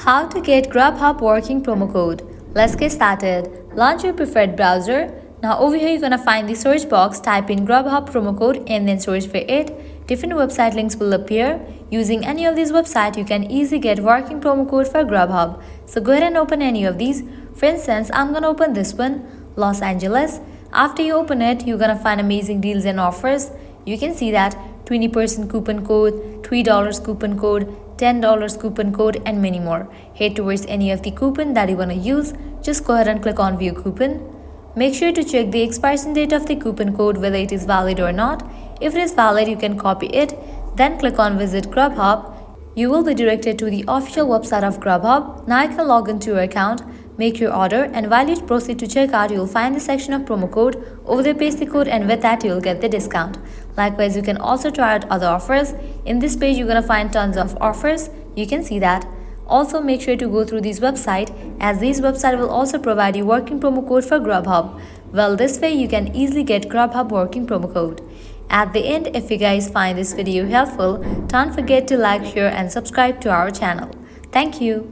How to get Grubhub working promo code. Let's get started. Launch your preferred browser. Now over here you're gonna find the search box, type in Grubhub promo code and then search for it. Different website links will appear. Using any of these websites, you can easily get working promo code for Grubhub. So go ahead and open any of these. For instance, I'm gonna open this one, Los Angeles. After you open it, you're gonna find amazing deals and offers. You can see that 20% coupon code, $3 coupon code, $10 coupon code and many more. Head towards any of the coupon that you want to use. Just go ahead and click on view coupon. Make sure to check the expiration date of the coupon code, whether it is valid or not. If it is valid, you can copy it. Then click on visit Grubhub. You will be directed to the official website of Grubhub. Now you can log into your account, make your order, and while you proceed to checkout, you'll find the section of promo code. Over there, paste the code, and with that, you'll get the discount. Likewise, you can also try out other offers. In this page, you're gonna find tons of offers. You can see that. Also, make sure to go through this website, as these websites will also provide you working promo code for Grubhub. Well, this way you can easily get Grubhub working promo code. At the end, if you guys find this video helpful, don't forget to like, share, and subscribe to our channel. Thank you.